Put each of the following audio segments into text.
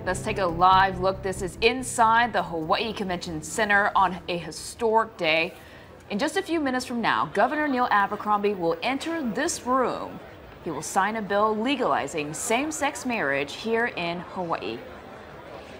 Let's take a live look. This is inside the Hawaii Convention Center on a historic day. In just a few minutes from now, Governor Neil Abercrombie will enter this room. He will sign a bill legalizing same-sex marriage here in Hawaii.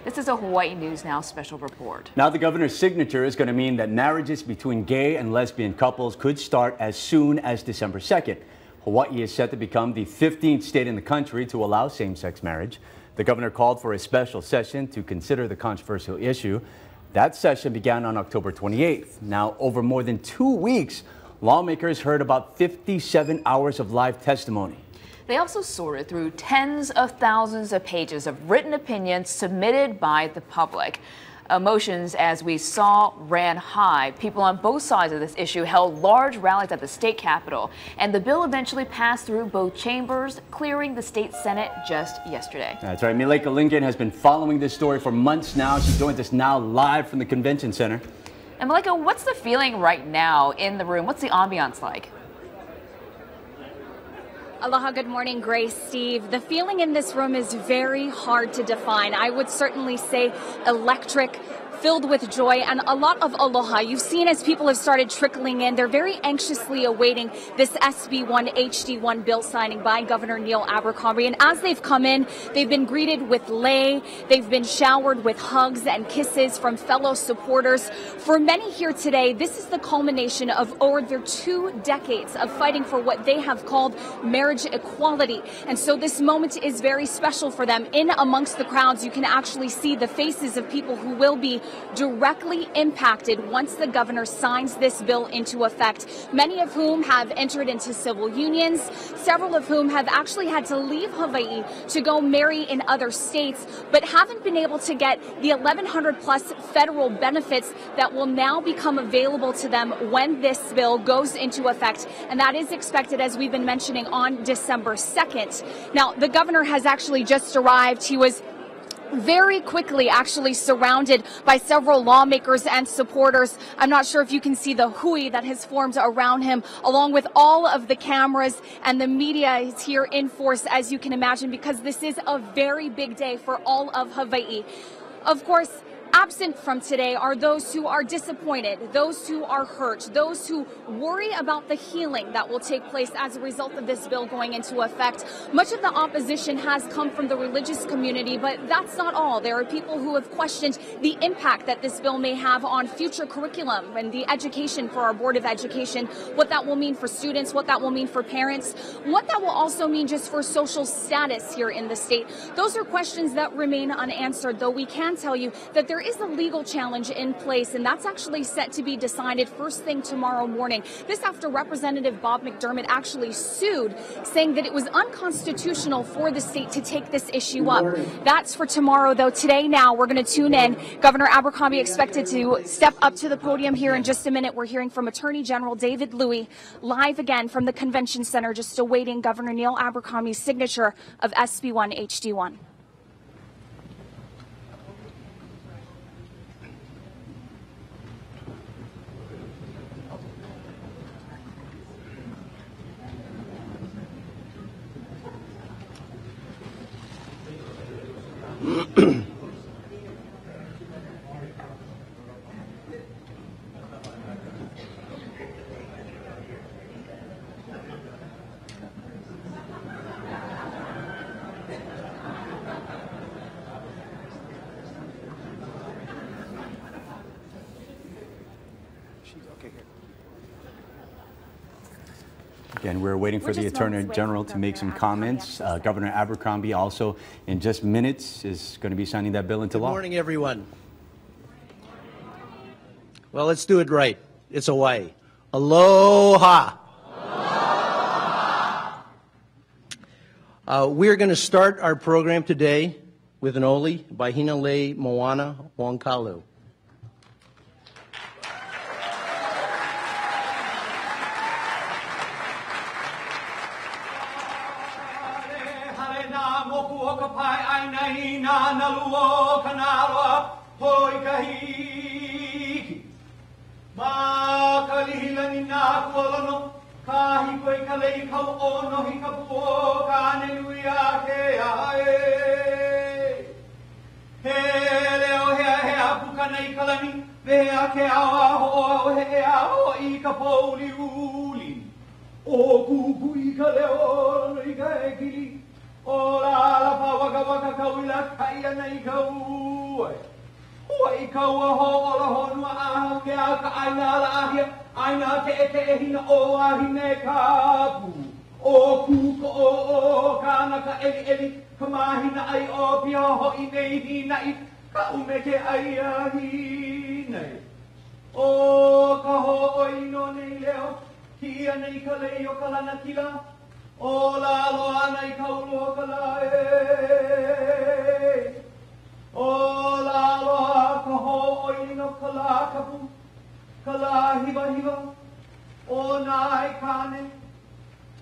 This is a Hawaii News Now special report. Now, the governor's signature is going to mean that marriages between gay and lesbian couples could start as soon as December 2nd. Hawaii is set to become the 15th state in the country to allow same-sex marriage. The governor called for a special session to consider the controversial issue. That session began on October 28th. Now, over more than 2 weeks, lawmakers heard about 57 hours of live testimony. They also sorted through tens of thousands of pages of written opinions submitted by the public. Emotions, as we saw, ran high. People on both sides of this issue held large rallies at the state capitol, and the bill eventually passed through both chambers, clearing the state Senate just yesterday. That's right. Mileka Lincoln has been following this story for months now. She joins us now live from the convention center. And Mileka, what's the feeling right now in the room? What's the ambiance like? Aloha, good morning, Grace, Steve. The feeling in this room is very hard to define. I would certainly say electric, filled with joy, and a lot of aloha. You've seen as people have started trickling in, they're very anxiously awaiting this SB1 HD1 bill signing by Governor Neil Abercrombie. And as they've come in, they've been greeted with lei. They've been showered with hugs and kisses from fellow supporters. For many here today, this is the culmination of over their 2 decades of fighting for what they have called marriage equality. And so this moment is very special for them. In amongst the crowds, you can actually see the faces of people who will be directly impacted once the governor signs this bill into effect, many of whom have entered into civil unions, several of whom have actually had to leave Hawaii to go marry in other states, but haven't been able to get the 1,100 plus federal benefits that will now become available to them when this bill goes into effect. And that is expected, as we've been mentioning, on December 2nd. Now, the governor has actually just arrived. He was very quickly actually surrounded by several lawmakers and supporters. I'm not sure if you can see the hui that has formed around him, along with all of the cameras, and the media is here in force, as you can imagine, because this is a very big day for all of Hawaii. Of course, absent from today are those who are disappointed, those who are hurt, those who worry about the healing that will take place as a result of this bill going into effect. Much of the opposition has come from the religious community, but that's not all. There are people who have questioned the impact that this bill may have on future curriculum and the education for our Board of Education, what that will mean for students, what that will mean for parents, what that will also mean just for social status here in the state. Those are questions that remain unanswered, though we can tell you that there is a legal challenge in place, and that's actually set to be decided first thing tomorrow morning. This after Representative Bob McDermott actually sued, saying that it was unconstitutional for the state to take this issue up. That's for tomorrow, though. Today, now, we're going to tune in. Governor Abercrombie expected to step up to the podium here in just a minute. We're hearing from Attorney General David Louie, live again from the Convention Center, just awaiting Governor Neil Abercrombie's signature of SB1 HD1. Again, we're waiting for the Attorney General to make some comments. Governor Abercrombie also, in just minutes, is going to be signing that bill into law. Good morning, everyone. Well, let's do it right. It's Hawaii. Aloha. Aloha. We're going to start our program today with an oli by Hinalei Moana Wonkalu. ke awa ho he awa I ka pauli uli. O kuku I ka leo I ka ekili. O la pa waka waka kawila kaya na I ka uai. Ua I ka ua ho o la honua aha ke a ka aina ala ahia. Aina ke e hina o ahine ka pu. O kuko o kana ka eli ka mahina ai o pia ho I nei hina I ka ume ke ai ahi nei. O ka ho o ino nei leo kia nei ka lei o ka lana kila. O la loa nei ka ulu o ka lae. O la loa ka ho o ino ka la kapu. Ka la hiva hiva. O na ai kane.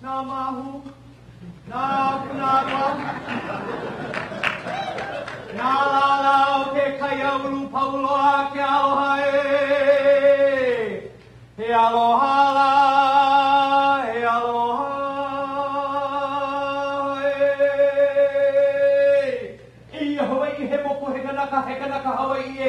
Na mahu, na punapa, na la o ke kaya ulu pauloa ke aloha e. He aloha la, he aloha e. I Hawaii he moko he kanaka Hawaii e.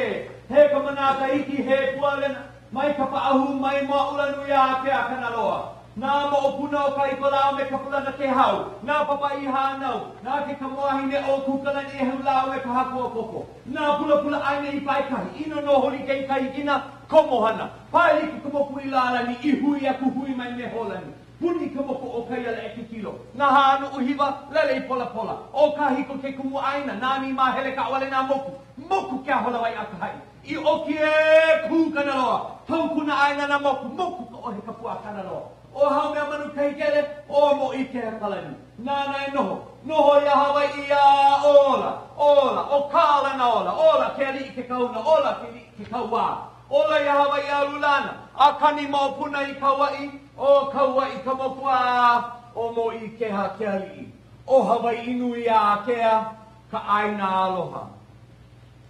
He ka manaka iki he pualena, mai ka paahu mai maula nuia ke a kanaloa. Nā mo'opuna o kai kolao me kapulana ke hau. Nā papa I hānau. Nā ke kamoahi ne o kukana ni e hulao e ka hako o koko. Nā pula pula aine I paikahi. Ino no holi kei kai ina komohana. Pai ki kamoku I lala ni I hui aku hui mai me holani. Puni kamoko o kai ala eki kilo. Nā hānu uhiwa lele I pola pola. O ka hiko ke kumu aina. Nā ni mā hele ka awale nā moku. Moku kia hola wai aka hai. I oki e kūkana loa. Taukuna aina nā moku. Moku ka ohe kapua kana loa. O hau mea manu kei kere, o mo I ke kalani. Nāna e noho. Noho I a Hawaii a ola. Ola. O kāla na ola. Ola ke ali I ke kauna. Ola ke li I ke kaua. Ola I a Hawaii a lulana. A kani mo puna I Kauai. O Kauai ka mokua. O mo I ke ha ke ali. O Hawaii nui a kea. Ka aina aloha.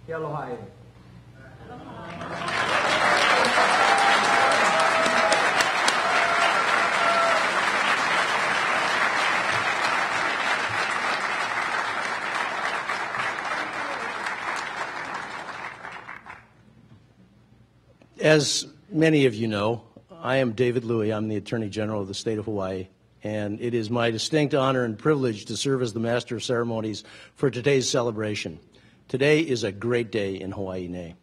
Ke aloha e. As many of you know, I am David Louie. I'm the Attorney General of the state of Hawaii, and it is my distinct honor and privilege to serve as the Master of Ceremonies for today's celebration. Today is a great day in Hawaii nei.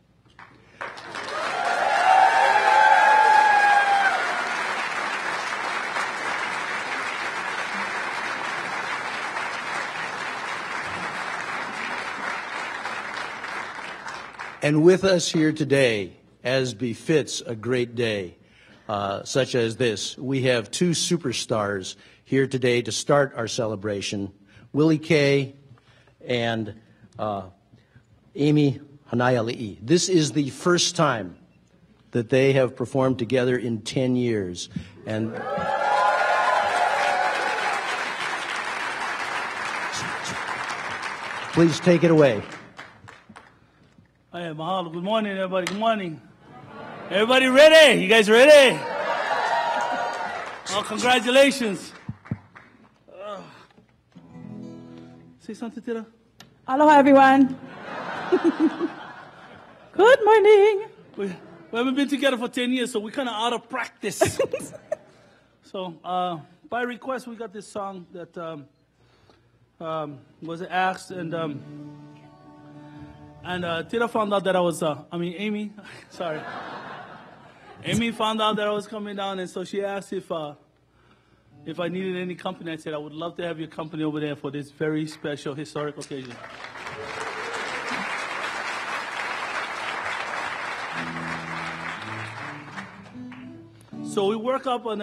And with us here today, as befits a great day such as this, we have two superstars here today to start our celebration, Willie Kay and Amy Hanaiali'i. This is the first time that they have performed together in 10 years. And please take it away. Hey, mahalo. Good morning, everybody. Good morning. Everybody ready? You guys ready? Oh, congratulations. Say something, Tira. Aloha, everyone. Good morning. We haven't been together for 10 years, so we're kind of out of practice. So, by request, we got this song that was asked, and Tira found out that I was, Amy, sorry. Amy found out that I was coming down, and so she asked if I needed any company. I said, I would love to have your company over there for this very special, historic occasion. So we work up on,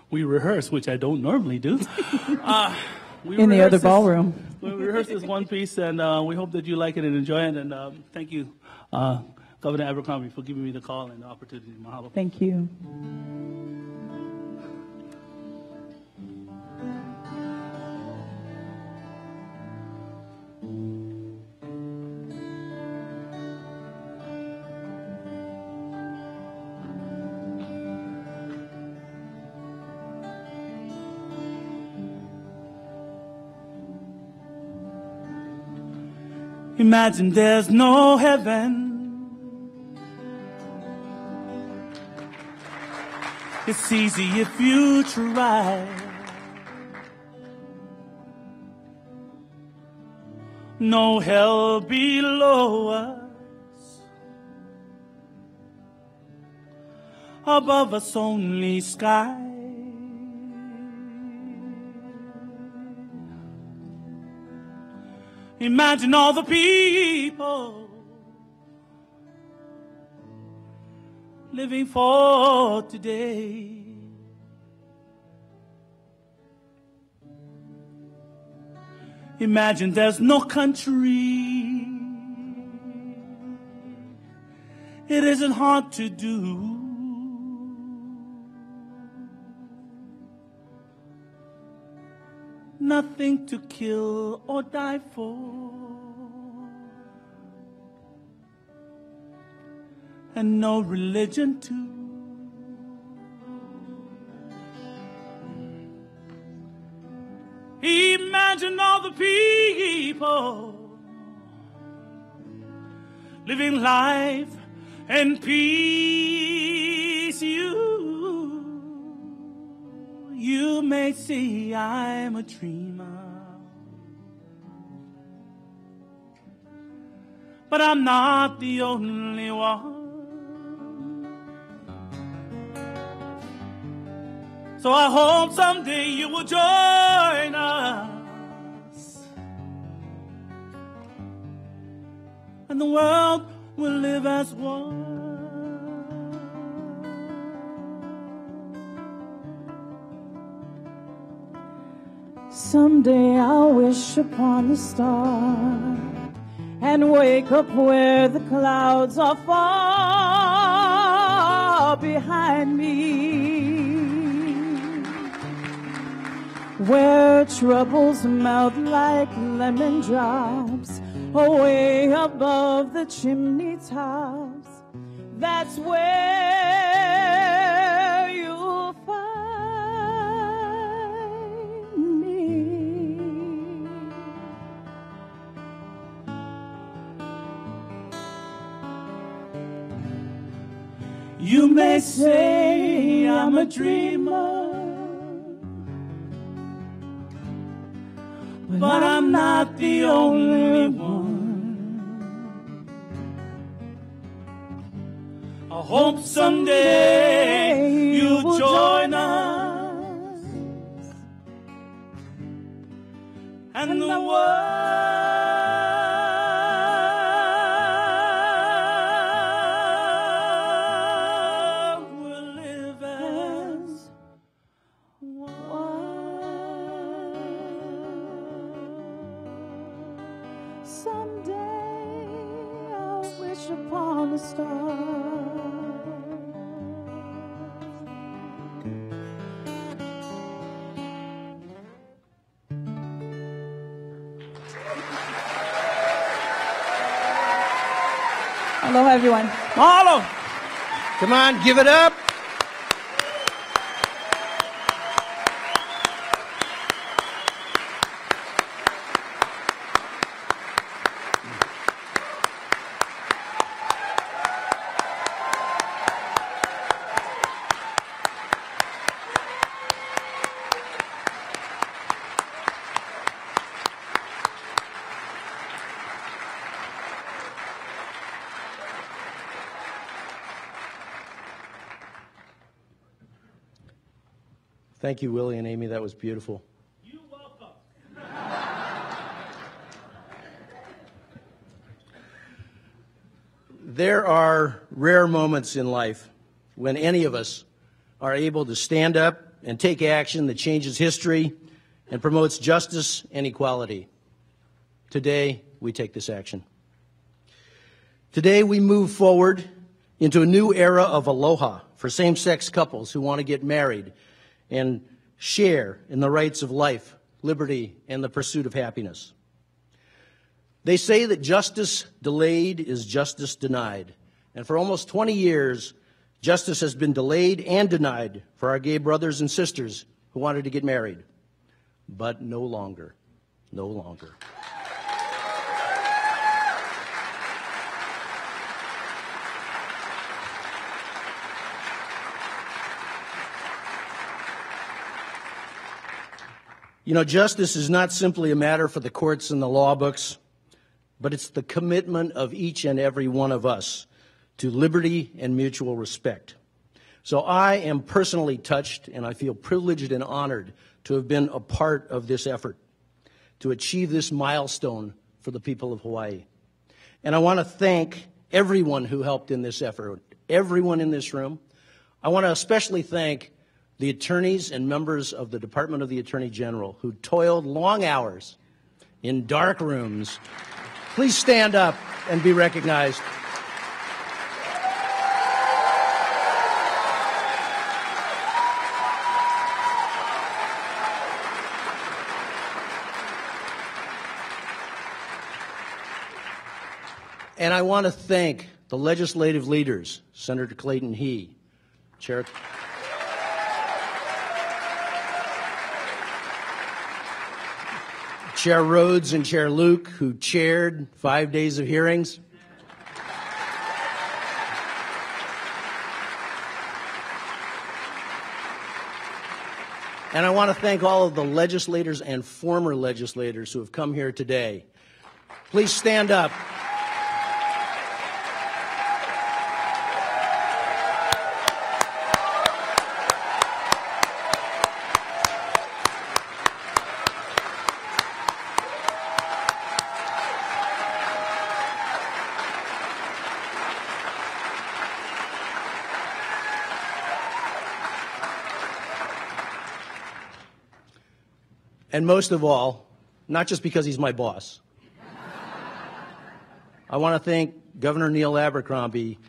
we rehearse, which I don't normally do. In the other ballroom. We rehearsed this one piece, and we hope that you like it and enjoy it. And thank you, Governor Abercrombie, for giving me the call and the opportunity. Mahalo. Thank you. Imagine there's no heaven. It's easy if you try. No hell below us, above us only sky. Imagine all the people living for today. Imagine there's no country. It isn't hard to do. Nothing to kill or die for, and no religion too. Imagine all the people living life in peace. You may see I'm a dreamer, but I'm not the only one. So I hope someday you will join us, and the world will live as one. Someday I'll wish upon the star and wake up where the clouds are far behind me, where troubles melt like lemon drops away above the chimney tops. That's where you'll find me. You may say I'm a dreamer, but I'm not the only one. I hope someday you'll join us, and the world will live as one. Someday I'll wish upon the stars. Hello, everyone. Mahalo. Come on, give it up. Thank you, Willie and Amy. That was beautiful. You're welcome. There are rare moments in life when any of us are able to stand up and take action that changes history and promotes justice and equality. Today, we take this action. Today, we move forward into a new era of aloha for same-sex couples who want to get married and share in the rights of life, liberty, and the pursuit of happiness. They say that justice delayed is justice denied. And for almost 20 years, justice has been delayed and denied for our gay brothers and sisters who wanted to get married. But no longer. No longer. You know, justice is not simply a matter for the courts and the law books, but it's the commitment of each and every one of us to liberty and mutual respect. So I am personally touched, and I feel privileged and honored to have been a part of this effort to achieve this milestone for the people of Hawaii. And I want to thank everyone who helped in this effort, everyone in this room. I want to especially thank the attorneys and members of the Department of the Attorney General who toiled long hours in dark rooms. Please stand up and be recognized. And I want to thank the legislative leaders, Senator Clayton He, Chair Rhodes and Chair Luke, who chaired 5 days of hearings. And I want to thank all of the legislators and former legislators who have come here today. Please stand up. And most of all, not just because he's my boss, I want to thank Governor Neil Abercrombie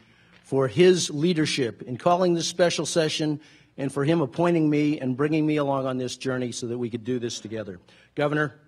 for his leadership in calling this special session and for him appointing me and bringing me along on this journey so that we could do this together. Governor,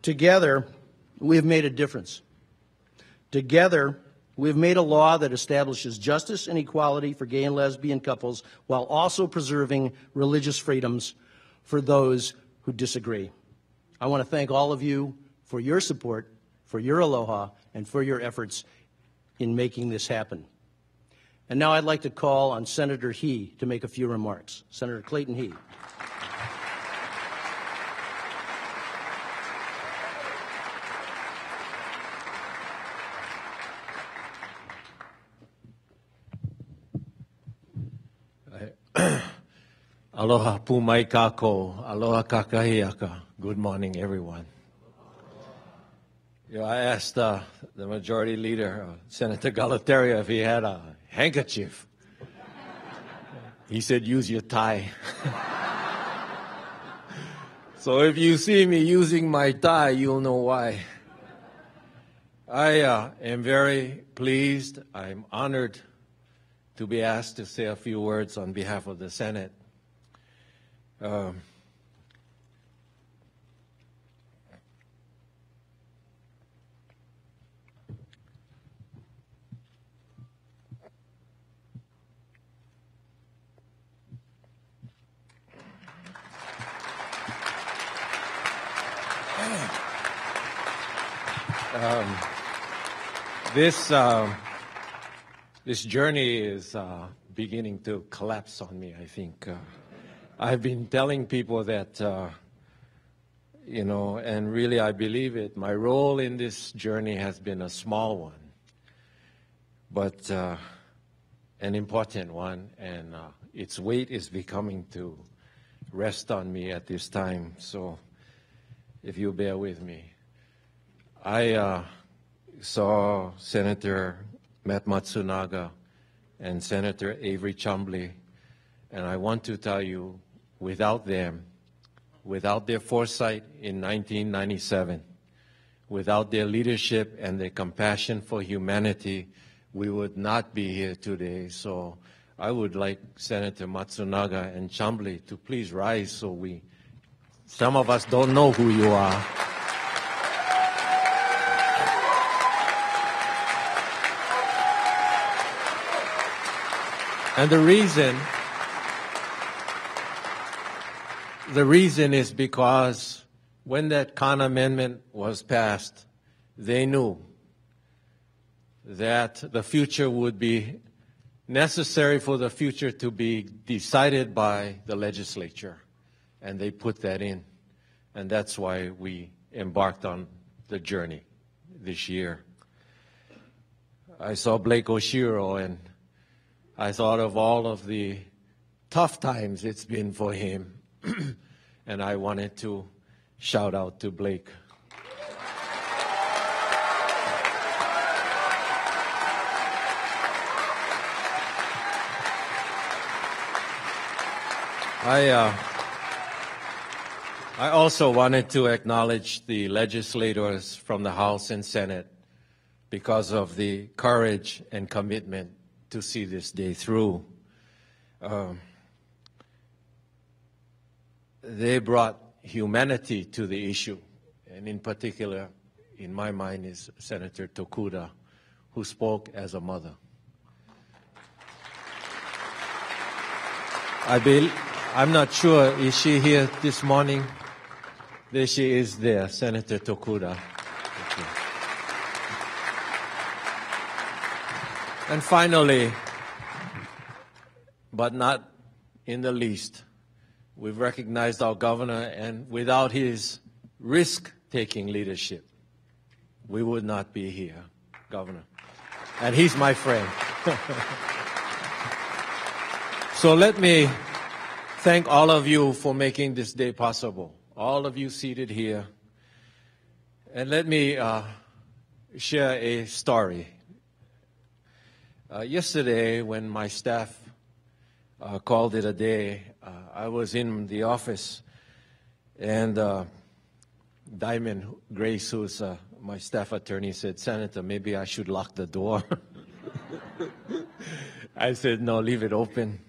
together, we have made a difference. Together, we have made a law that establishes justice and equality for gay and lesbian couples while also preserving religious freedoms for those who disagree. I want to thank all of you for your support, for your aloha, and for your efforts in making this happen. And now I'd like to call on Senator He to make a few remarks. Senator Clayton He. Aloha pumai kako, aloha kakahiaka. Good morning, everyone. You know, I asked the majority leader, Senator Galataria, if he had a handkerchief. He said, use your tie. So if you see me using my tie, you'll know why. I am very pleased. I'm honored to be asked to say a few words on behalf of the Senate. This journey is beginning to collapse on me, I think. I've been telling people that, you know, and really I believe it, my role in this journey has been a small one, but an important one, and its weight is becoming to rest on me at this time, so if you bear with me. I saw Senator Matt Matsunaga and Senator Avery Chumbley, and I want to tell you, without them, without their foresight in 1997, without their leadership and their compassion for humanity, we would not be here today. So I would like Senator Matsunaga and Chumbley to please rise so we Some of us don't know who you are. And the reason is because when that Khan Amendment was passed, they knew that the future would be necessary for the future to be decided by the legislature. And they put that in. And that's why we embarked on the journey this year. I saw Blake Oshiro and I thought of all of the tough times it's been for him. And I wanted to shout out to Blake. I also wanted to acknowledge the legislators from the House and Senate because of the courage and commitment to see this day through. They brought humanity to the issue, and in particular, in my mind, is Senator Tokuda, who spoke as a mother. I'm not sure, is she here this morning? There she is there, Senator Tokuda. And finally, but not in the least, we've recognized our governor, and without his risk-taking leadership, we would not be here, Governor. And he's my friend. So let me thank all of you for making this day possible, all of you seated here. And let me share a story. Yesterday, when my staff called it a day, I was in the office, and Diamond Grace, who's my staff attorney, said, "Senator, maybe I should lock the door." I said, "No, leave it open."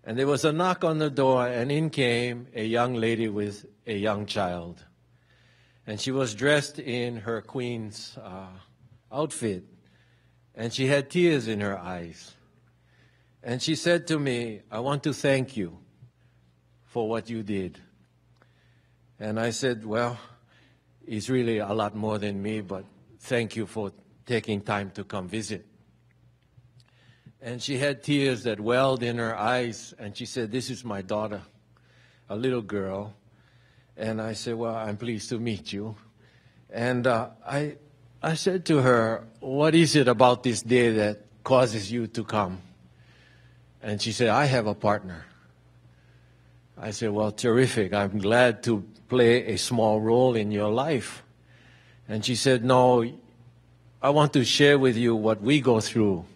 And there was a knock on the door, and in came a young lady with a young child. And she was dressed in her queen's outfit, and she had tears in her eyes. And she said to me, "I want to thank you for what you did." And I said, "Well, it's really a lot more than me, but thank you for taking time to come visit." And she had tears that welled in her eyes, and she said, "This is my daughter, a little girl." And I said, "Well, I'm pleased to meet you." And I said to her, "What is it about this day that causes you to come?" And she said, "I have a partner." I said, "Well, terrific. I'm glad to play a small role in your life." And she said, "No, I want to share with you what we go through."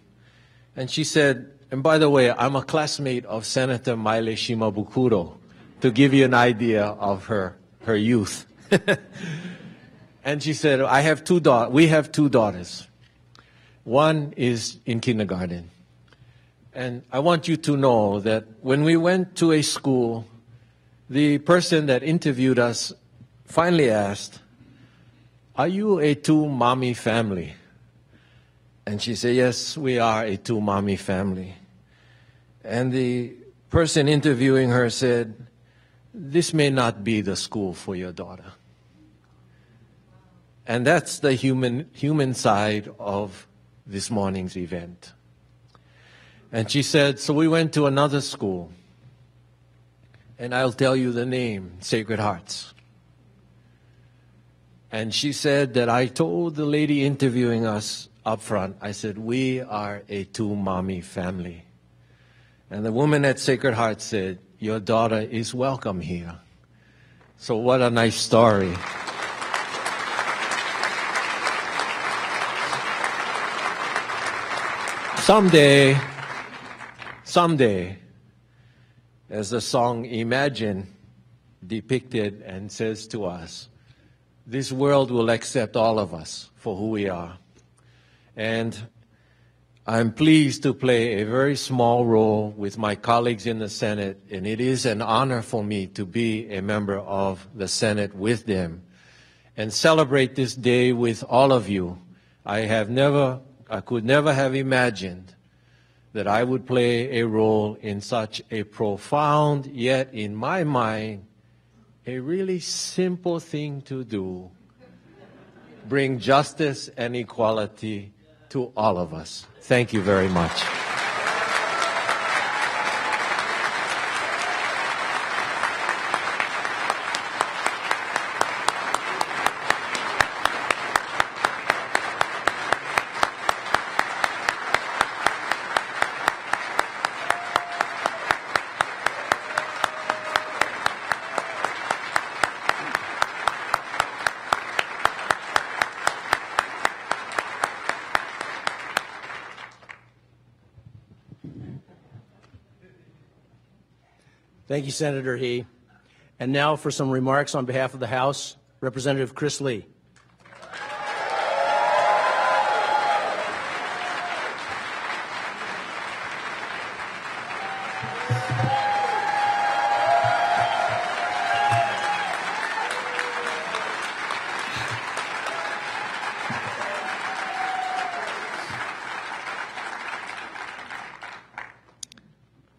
And she said, "And by the way, I'm a classmate of Senator Maile Shimabukuro," to give you an idea of her youth. And she said, we have two daughters. One is in kindergarten. And I want you to know that when we went to a school, the person that interviewed us finally asked, "Are you a two-mommy family?" And she said, "Yes, we are a two-mommy family." And the person interviewing her said, "This may not be the school for your daughter." And that's the human side of this morning's event. And she said, so we went to another school, and I'll tell you the name, Sacred Hearts. And she said that I told the lady interviewing us up front, I said, "We are a two-mommy family." And the woman at Sacred Heart said, "Your daughter is welcome here." So what a nice story. Someday, as the song Imagine depicted and says to us, this world will accept all of us for who we are. And I'm pleased to play a very small role with my colleagues in the Senate, and it is an honor for me to be a member of the Senate with them and celebrate this day with all of you. I could never have imagined that I would play a role in such a profound, yet in my mind, a really simple thing to do: bring justice and equality to all of us. Thank you very much. Thank you, Senator He. And now for some remarks on behalf of the House, Representative Chris Lee.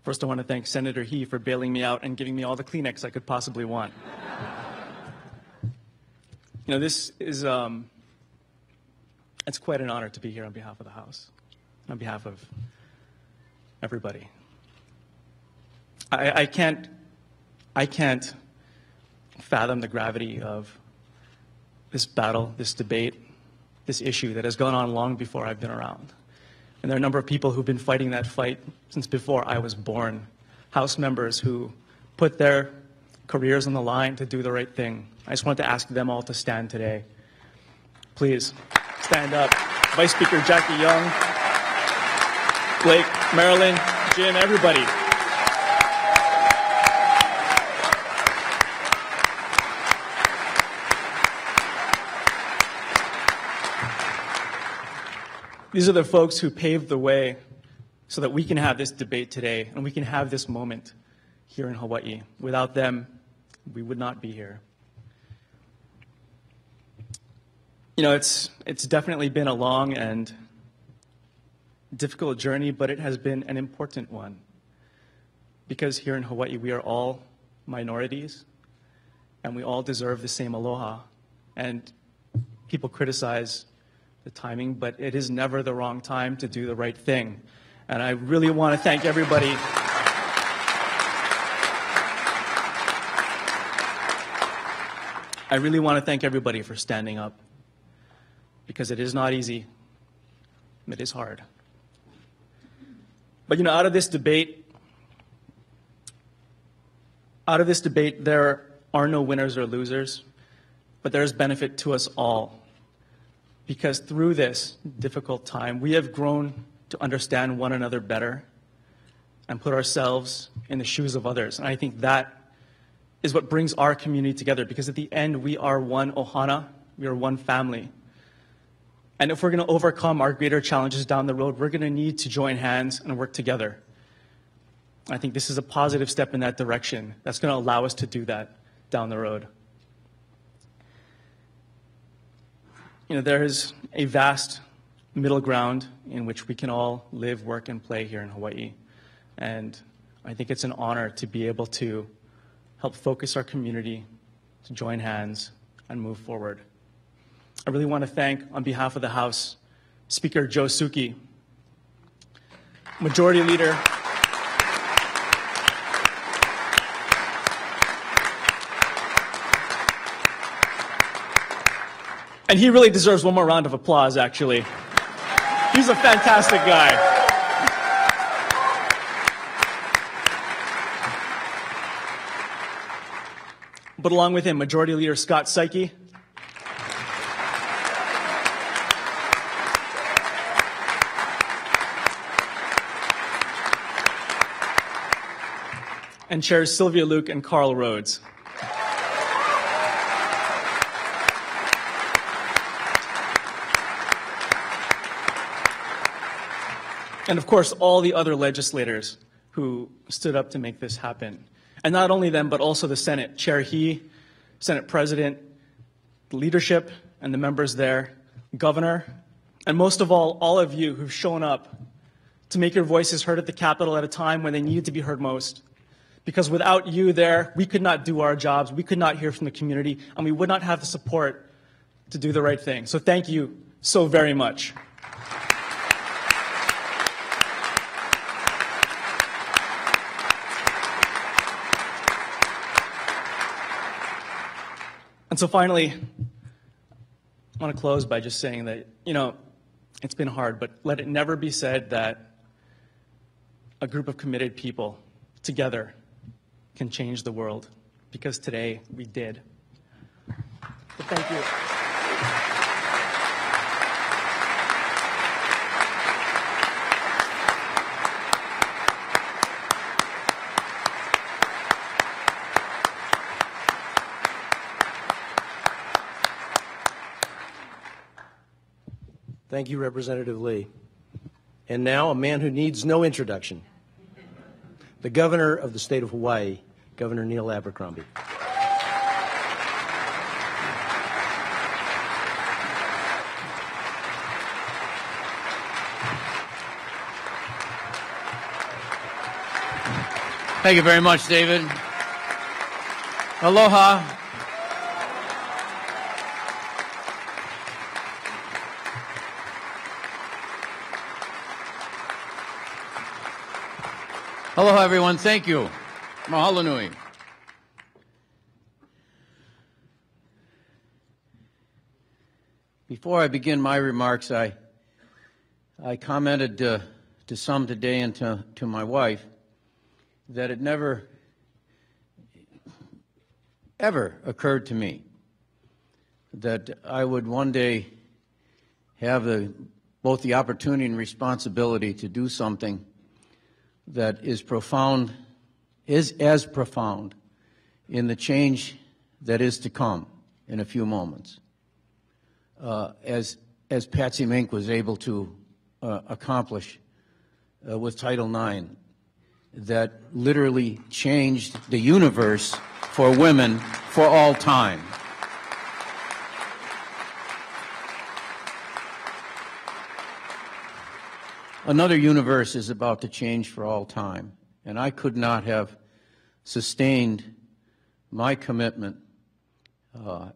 First, I want to thank Senator He for bailing me out and giving me all the Kleenex I could possibly want. You know, this is, it's quite an honor to be here on behalf of the House, on behalf of everybody. I can't fathom the gravity of this battle, this debate, this issue that has gone on long before I've been around. And there are a number of people who've been fighting that fight since before I was born. House members who put their careers on the line to do the right thing. I just wanted to ask them all to stand today. Please, stand up. Vice Speaker Jackie Young, Blake, Marilyn, Jim, everybody. These are the folks who paved the way so that we can have this debate today and we can have this moment here in Hawaii. Without them, we would not be here. You know, it's definitely been a long and difficult journey, but it has been an important one. Because here in Hawaii, we are all minorities and we all deserve the same aloha. And people criticize the timing, but it is never the wrong time to do the right thing. And I really want to thank everybody. I really want to thank everybody for standing up, because it is not easy. It is hard. But you know, out of this debate, there are no winners or losers, but there is benefit to us all. Because through this difficult time, we have grown to understand one another better and put ourselves in the shoes of others. And I think that is what brings our community together, because at the end, we are one ohana, we are one family. And if we're going to overcome our greater challenges down the road, we're going to need to join hands and work together. I think this is a positive step in that direction that's going to allow us to do that down the road. You know, there is a vast middle ground in which we can all live, work, and play here in Hawaii. And I think it's an honor to be able to help focus our community, to join hands, and move forward. I really want to thank, on behalf of the House, Speaker Joe Suki, Majority Leader and he really deserves one more round of applause, actually. He's a fantastic guy. But along with him, Majority Leader Scott Saiki, and Chairs Sylvia Luke and Carl Rhodes. And of course, all the other legislators who stood up to make this happen. And not only them, but also the Senate, Chair He, Senate President, the leadership and the members there, Governor, and most of all of you who've shown up to make your voices heard at the Capitol at a time when they need to be heard most. Because without you there, we could not do our jobs, we could not hear from the community, and we would not have the support to do the right thing. So thank you so very much. And so finally, I want to close by just saying that, it's been hard, but let it never be said that a group of committed people together can change the world, because today we did. But thank you. Thank you, Representative Lee. And now, a man who needs no introduction, the Governor of the state of Hawaii, Governor Neil Abercrombie. Thank you very much, David. Aloha. Aloha, everyone. Thank you. Mahalo nui. Before I begin my remarks, I commented to some today and to my wife that it never, ever occurred to me that I would one day have both the opportunity and responsibility to do something that is as profound in the change that is to come in a few moments, as Patsy Mink was able to accomplish with Title IX, that literally changed the universe for women for all time. Another universe is about to change for all time, and I could not have sustained my commitment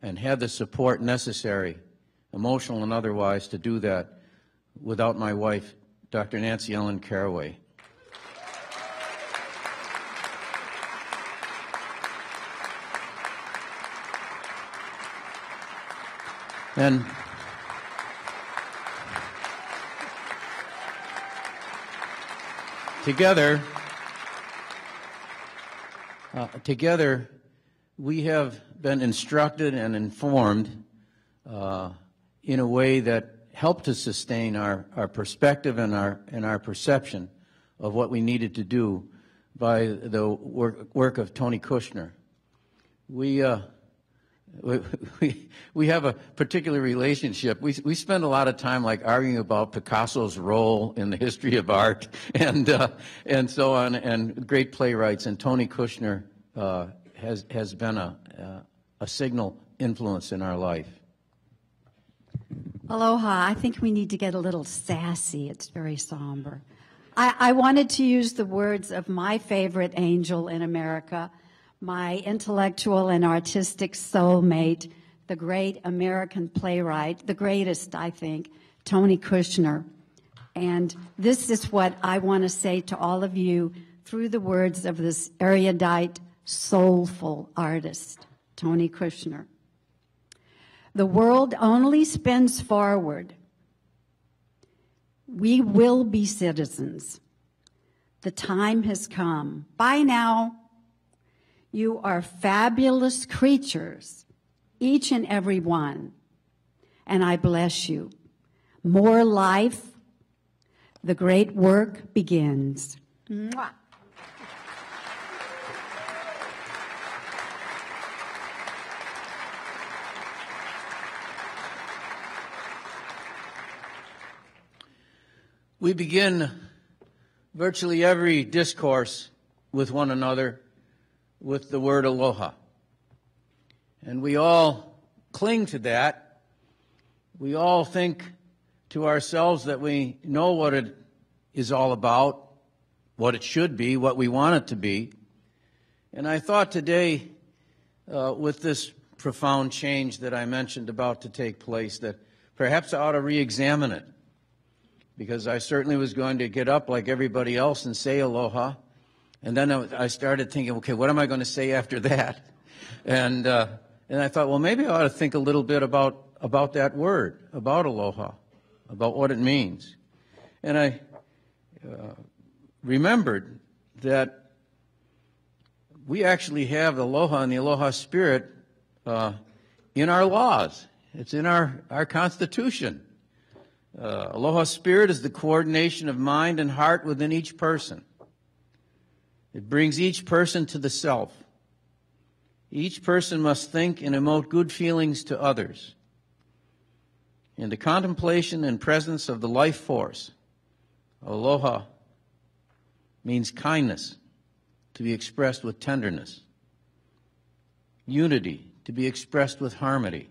and had the support necessary, emotional and otherwise, to do that without my wife, Dr. Nancy Ellen Caraway. And together, we have been instructed and informed in a way that helped to sustain our perspective and our perception of what we needed to do by the work of Tony Kushner. We have a particular relationship. We spend a lot of time arguing about Picasso's role in the history of art and so on, and great playwrights. And Tony Kushner has been a signal influence in our life. Aloha. I think we need to get a little sassy. It's very somber. I wanted to use the words of my favorite angel in America, my intellectual and artistic soulmate, the great American playwright, the greatest, I think, Tony Kushner. And this is what I want to say to all of you through the words of this erudite, soulful artist, Tony Kushner. The world only spins forward. We will be citizens. The time has come. Bye now. You are fabulous creatures, each and every one, and I bless you. More life, the great work begins. Mwah. We begin virtually every discourse with one another with the word aloha. And we all cling to that. We all think to ourselves that we know what it is all about, what it should be, what we want it to be. And I thought today, with this profound change that I mentioned about to take place, that perhaps I ought to re-examine it. Because I certainly was going to get up like everybody else and say aloha. And then I started thinking, okay, what am I going to say after that? And I thought, well, maybe I ought to think a little bit about that word, about aloha, about what it means. And I remembered that we actually have the aloha and the aloha spirit in our laws. It's in our Constitution. Aloha spirit is the coordination of mind and heart within each person. It brings each person to the self. Each person must think and emote good feelings to others. In the contemplation and presence of the life force, aloha means kindness, to be expressed with tenderness. Unity, to be expressed with harmony.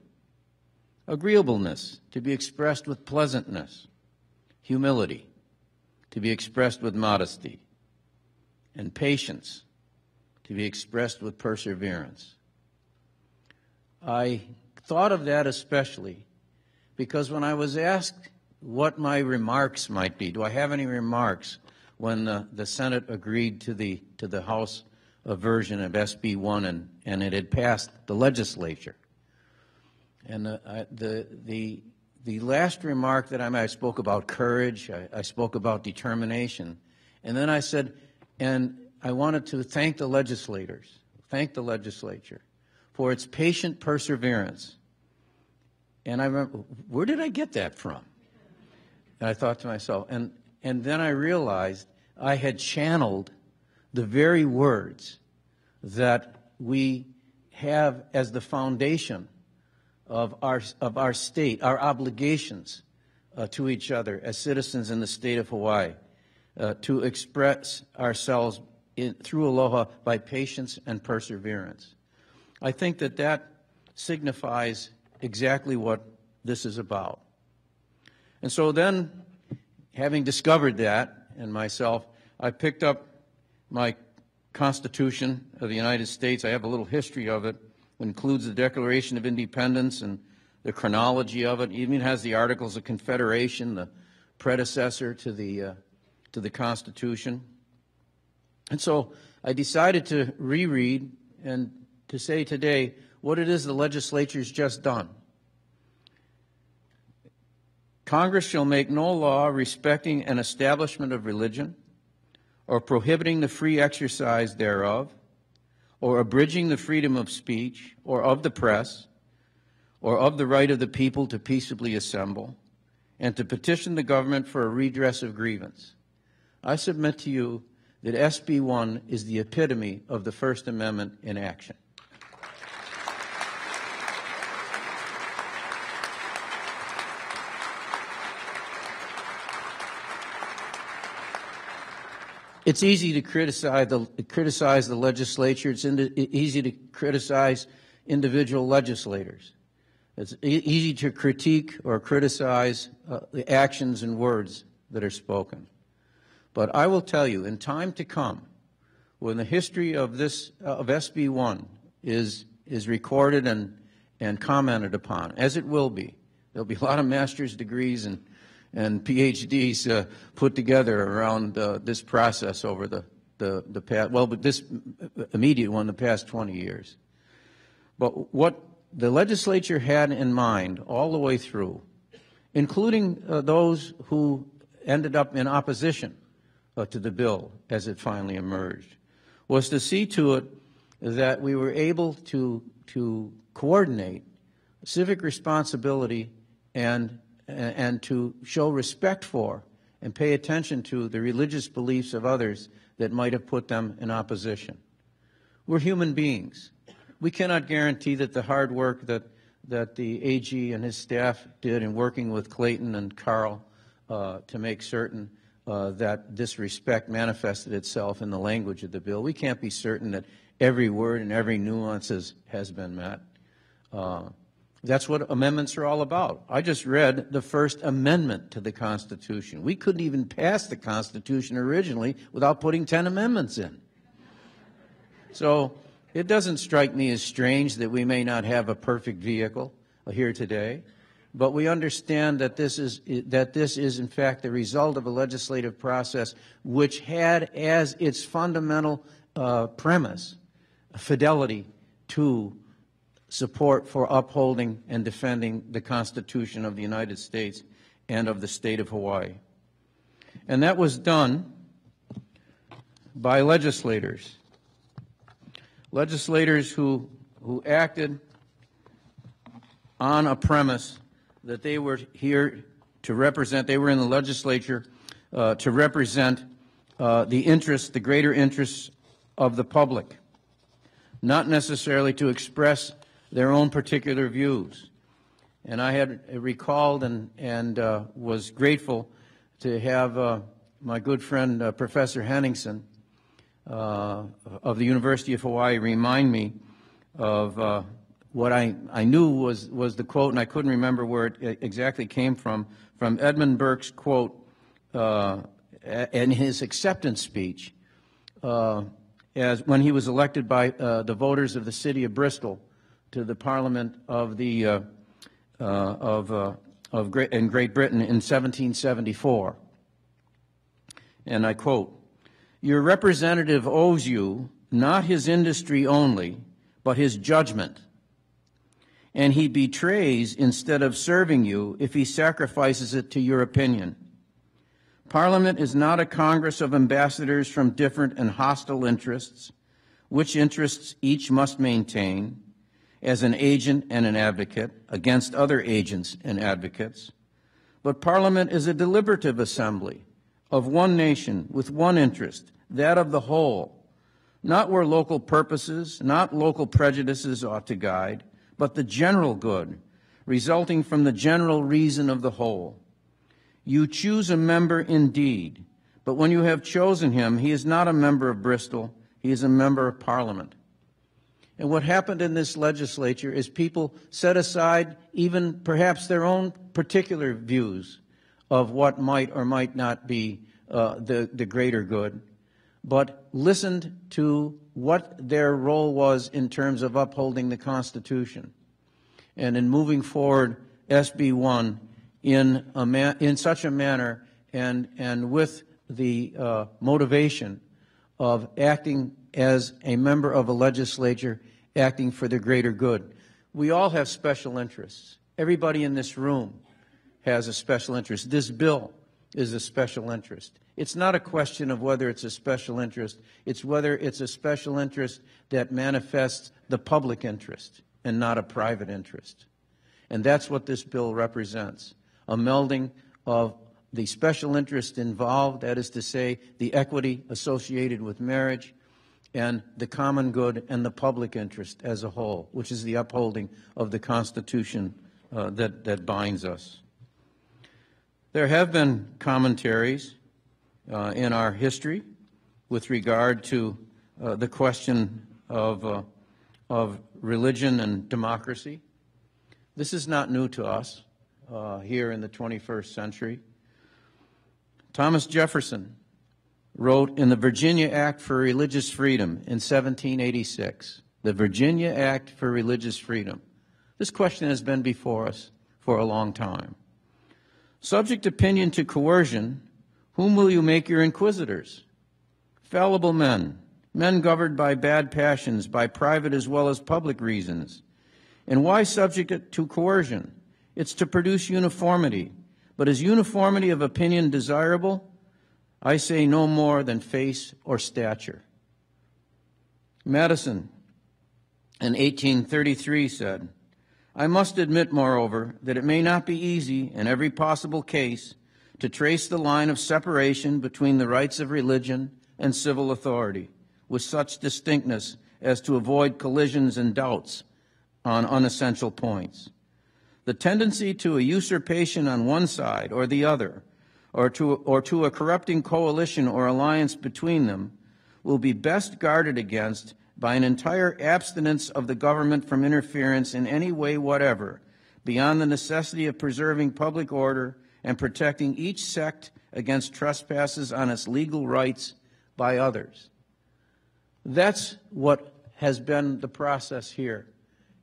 Agreeableness, to be expressed with pleasantness. Humility, to be expressed with modesty. And patience, to be expressed with perseverance. I thought of that especially because when I was asked what my remarks might be, do I have any remarks, when the Senate agreed to the House version of SB1 and it had passed the legislature. And the last remark that I made, I spoke about courage, I spoke about determination, and then I said, and I wanted to thank the legislature for its patient perseverance. And I remember, where did I get that from? And I thought to myself, and then I realized I had channeled the very words that we have as the foundation of our state, our obligations to each other as citizens in the state of Hawaii, to express ourselves through aloha by patience and perseverance. I think that signifies exactly what this is about. And so then, having discovered that in myself, I picked up my Constitution of the United States. I have a little history of it. It includes the Declaration of Independence and the chronology of it. It even has the Articles of Confederation, the predecessor to the Constitution. And so I decided to reread and to say today what it is the legislature's just done. Congress shall make no law respecting an establishment of religion, or prohibiting the free exercise thereof, or abridging the freedom of speech, or of the press, or of the right of the people to peaceably assemble, and to petition the government for a redress of grievance. I submit to you that SB1 is the epitome of the First Amendment in action. It's easy to criticize the legislature. It's easy to criticize individual legislators. It's easy to critique or criticize the actions and words that are spoken. But I will tell you, in time to come, when the history of SB1 is recorded and commented upon, as it will be, there'll be a lot of master's degrees and PhDs put together around this process over the past, well, but this immediate one, the past 20 years. But what the legislature had in mind all the way through, including those who ended up in opposition to the bill as it finally emerged, was to see to it that we were able to coordinate civic responsibility and to show respect for and pay attention to the religious beliefs of others that might have put them in opposition. We're human beings. We cannot guarantee that the hard work that the AG and his staff did in working with Clayton and Carl to make certain that this respect manifested itself in the language of the bill. We can't be certain that every word and every nuance has been met. That's what amendments are all about. I just read the first amendment to the Constitution. We couldn't even pass the Constitution originally without putting 10 amendments in. So it doesn't strike me as strange that we may not have a perfect vehicle here today, but we understand that this is in fact the result of a legislative process which had as its fundamental premise fidelity to support for upholding and defending the Constitution of the United States and of the state of Hawaii. And that was done by legislators who acted on a premise that they were here to represent, they were in the legislature to represent the greater interests of the public, not necessarily to express their own particular views. And I had recalled and was grateful to have my good friend Professor Henningsen of the University of Hawaii remind me of what I knew was the quote, and I couldn't remember where it exactly came from Edmund Burke's quote in his acceptance speech as when he was elected by the voters of the city of Bristol to the Parliament of the in Great Britain in 1774. And I quote, "Your representative owes you not his industry only, but his judgment. And he betrays instead of serving you if he sacrifices it to your opinion. Parliament is not a congress of ambassadors from different and hostile interests, which interests each must maintain as an agent and an advocate against other agents and advocates. But Parliament is a deliberative assembly of one nation with one interest, that of the whole, not where local purposes, not local prejudices ought to guide, but the general good, resulting from the general reason of the whole. You choose a member indeed, but when you have chosen him, he is not a member of Bristol, he is a member of Parliament." And what happened in this legislature is people set aside even perhaps their own particular views of what might or might not be the greater good, but listened to what their role was in terms of upholding the Constitution and in moving forward SB1 in such a manner and with the motivation of acting as a member of a legislature acting for the greater good. We all have special interests. Everybody in this room has a special interest. This bill is a special interest. It's not a question of whether it's a special interest. It's whether it's a special interest that manifests the public interest and not a private interest. And that's what this bill represents, a melding of the special interest involved, that is to say, the equity associated with marriage, and the common good and the public interest as a whole, which is the upholding of the Constitution that binds us. There have been commentaries in our history with regard to the question of religion and democracy. This is not new to us here in the 21st century. Thomas Jefferson wrote in the Virginia Act for Religious Freedom in 1786, the Virginia Act for Religious Freedom. This question has been before us for a long time. Subject opinion to coercion, whom will you make your inquisitors? Fallible men, men governed by bad passions, by private as well as public reasons. And why subject it to coercion? It's to produce uniformity. But is uniformity of opinion desirable? I say no more than face or stature. Madison in 1833 said, "I must admit, moreover, that it may not be easy in every possible case to trace the line of separation between the rights of religion and civil authority with such distinctness as to avoid collisions and doubts on unessential points. The tendency to a usurpation on one side or the other or to a corrupting coalition or alliance between them will be best guarded against by an entire abstinence of the government from interference in any way whatever, beyond the necessity of preserving public order and protecting each sect against trespasses on its legal rights by others. That's what has been the process here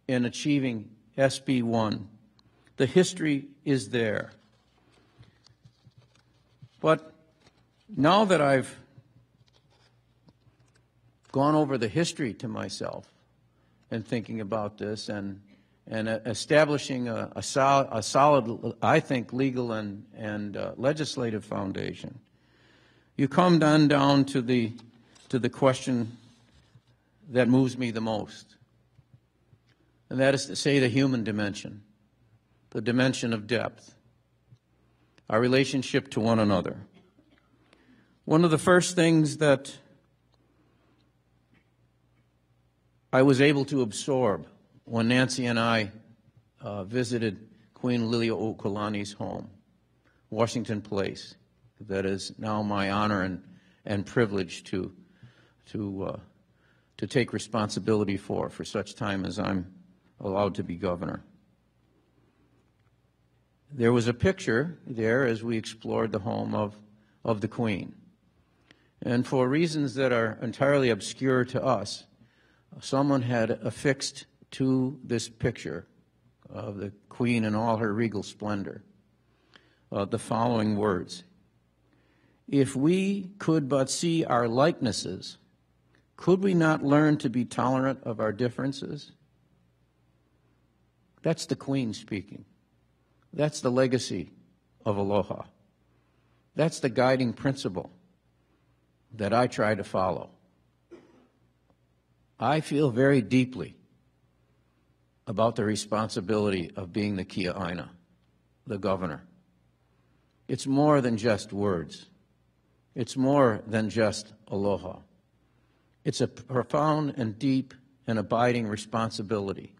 in achieving SB1. The history is there. But now that I've gone over the history to myself and thinking about this and establishing a solid, I think, legal and legislative foundation, you come down to the question that moves me the most, and that is to say the human dimension, the dimension of depth, our relationship to one another. One of the first things that I was able to absorb when Nancy and I visited Queen Liliuokalani's home, Washington Place, that is now my honor and privilege to take responsibility for such time as I'm allowed to be governor. There was a picture there as we explored the home of the Queen. And for reasons that are entirely obscure to us, someone had affixed to this picture of the Queen in all her regal splendor the following words: "If we could but see our likenesses, could we not learn to be tolerant of our differences?" That's the Queen speaking. That's the legacy of Aloha. That's the guiding principle that I try to follow. I feel very deeply about the responsibility of being the Kia'aina, the governor. It's more than just words. It's more than just aloha. It's a profound and deep and abiding responsibility.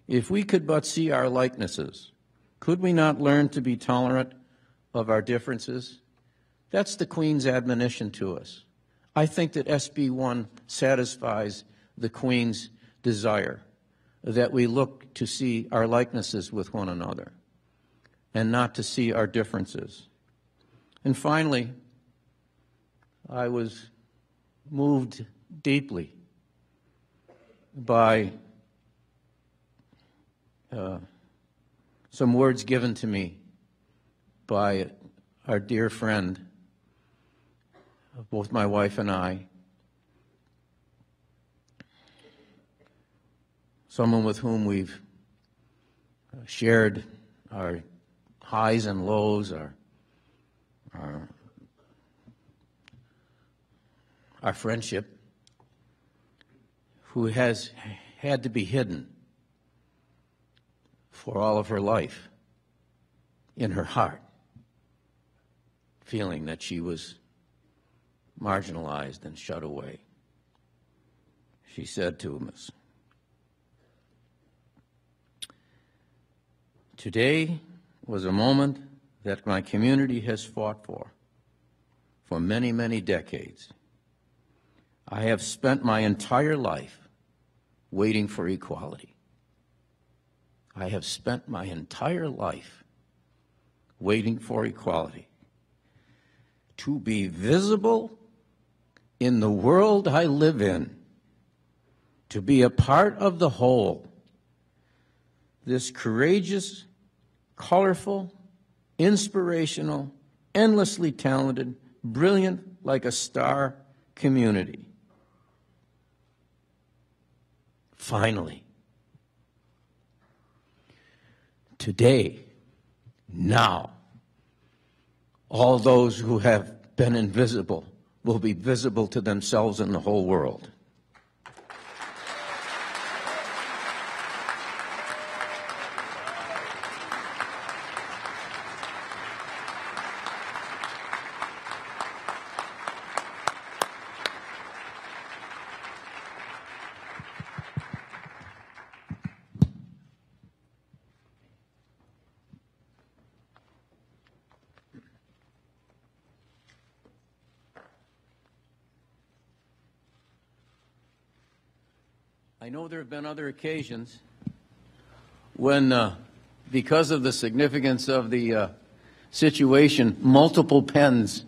If we could but see our likenesses, could we not learn to be tolerant of our differences? That's the Queen's admonition to us. I think that SB1 satisfies the Queen's desire that we look to see our likenesses with one another and not to see our differences. And finally, I was moved deeply by some words given to me by our dear friend, both my wife and I, someone with whom we've shared our highs and lows, our friendship, who has had to be hidden for all of her life in her heart, feeling that she was marginalized and shut away. She said to us, "Today was a moment that my community has fought for many, many decades. I have spent my entire life waiting for equality. I have spent my entire life waiting for equality. To be visible in the world I live in, to be a part of the whole. This courageous, colorful, inspirational, endlessly talented, brilliant like a star community. Finally, today, now, all those who have been invisible will be visible to themselves and the whole world." I know there have been other occasions when, because of the significance of the situation, multiple pens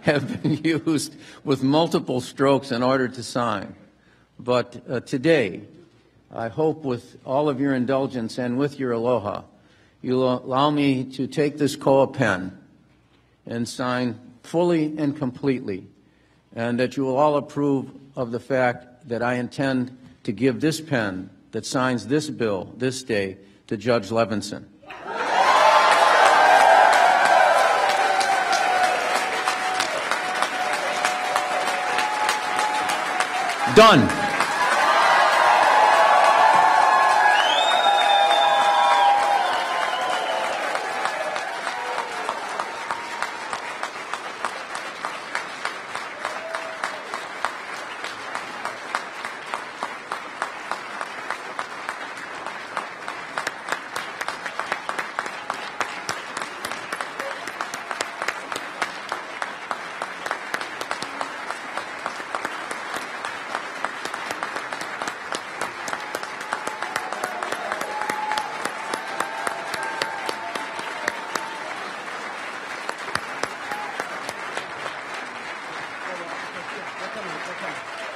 have been used with multiple strokes in order to sign. But today, I hope with all of your indulgence and with your aloha, you'll allow me to take this koa pen and sign fully and completely, and that you will all approve of the fact that I intend to give this pen that signs this bill this day to Judge Levinson. Done. Okay.